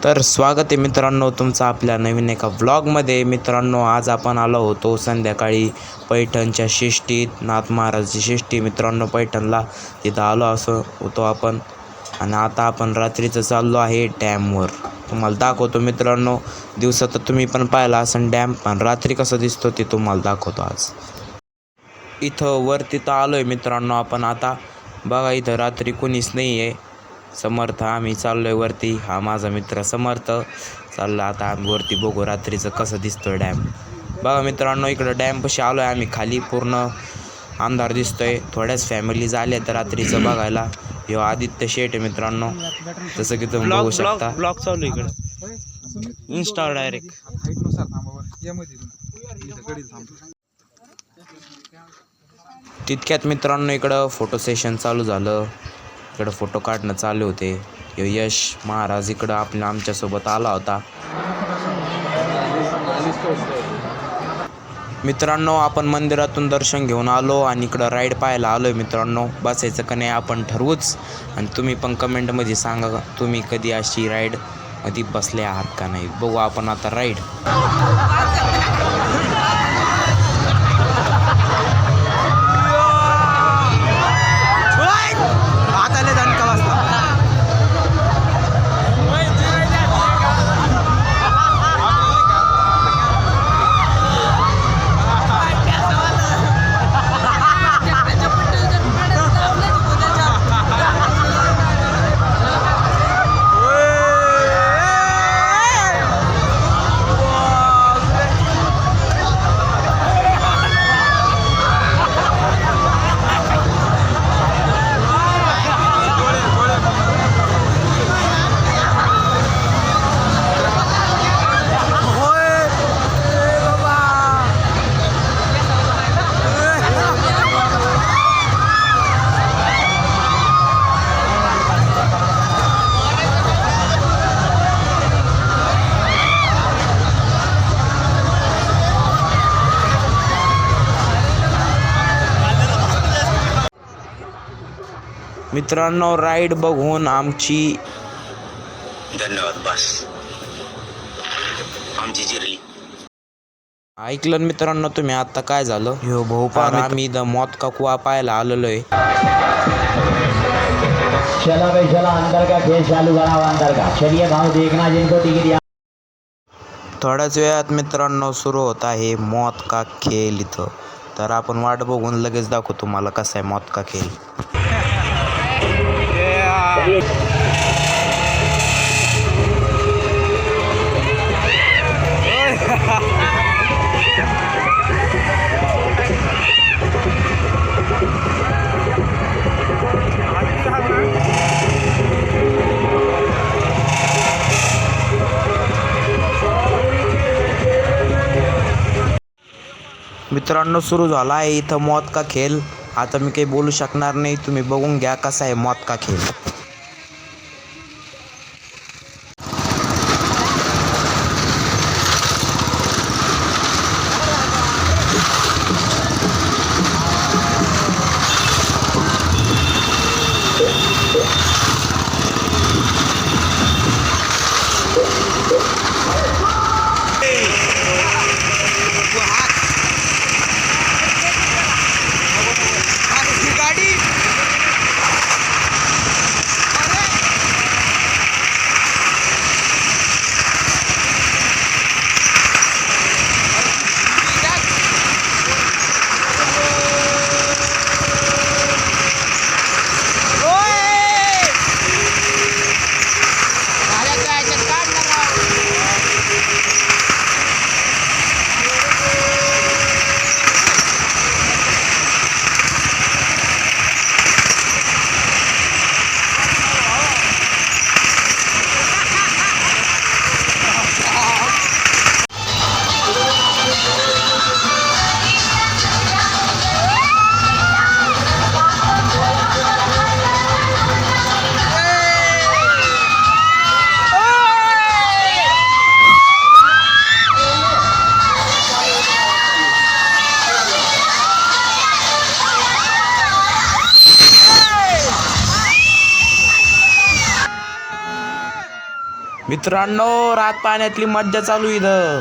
तर स्वागत आहे मित्रांनो तुमचं आपल्या नवीन एका व्लॉगमध्ये। मित्रांनो आज आपण आलो होतो संध्याकाळी पैठणच्या शिष्टीत, नाथ महाराजची शिष्टी मित्रांनो पैठणला, तिथं आलो असं होतो आपण। आणि आता आपण रात्रीचं चाललो आहे डॅमवर, तुम्हाला दाखवतो मित्रांनो। दिवसात तुम्ही पण पाहिला असेल डॅम, पण रात्री कसं दिसतो ते तुम्हाला दाखवतो आज। इथं वरती तर आलो आहे मित्रांनो आपण आता, बघा इथं रात्री कोणीच नाही आहे। समर्थ आम्ही चाललोय वरती, हा माझा मित्र समर्थ चालला आता आम्ही वरती, बघू रात्रीचं कसं दिसतोय डॅम। बघा मित्रांनो इकडं डॅमपाशी आलो आहे आम्ही, खाली पूर्ण अंधार दिसतोय। थोड्याच फॅमिलीज आल्या तर रात्रीचं बघायला। ह्यो आदित्य शेठ आहे मित्रांनो, जसं की तुम्ही बघू शकता। ब्लॉग चालू इकडं इन्स्टा डायरेक्ट। तितक्यात मित्रांनो इकडं फोटो सेशन चालू झालं, इकडं फोटो काढणं चालू होते। यश महाराज इकडं आमच्यासोबत आला होता। मित्रांनो आपण मंदिरातून दर्शन घेऊन आलो आणि इकडं राईड पाहायला आलोय मित्रांनो। बसायचं का नाही आपण ठरवूच, आणि तुम्ही पण कमेंटमध्ये सांगा तुम्ही कधी अशी राईड मध्ये बसले आहात का नाही। बघू आपण आता राईड। मित्रांनो राईड बघून आमची धन्यवाद, बस आमची जिरली। ऐकलं मित्रांनो तुम्ही आता काय झालं। ह्यो भोपाळ आम्ही द मौत का कुआ पाहायला आलेलो आहे। चला भाई चला, अंदर का खेल चालू करा, अंदर का चलिए भाव देखना जिनको टिकट दिया। थोड्याच वेळात मित्रांनो सुरू होत आहे मौत का खेल इथं, तर आपण वाट बघून लगेच दाखवू तुम्हाला कसा आहे मौत का खेल। मित्रांनो सुरू झाला आहे इथं मौत का खेल। आता मी काही बोलू शकणार नाही, तुम्ही बघून घ्या कसा आहे मौत का खेल। मित्रांनो रात पाण्यातली मज्जा चालू इथं.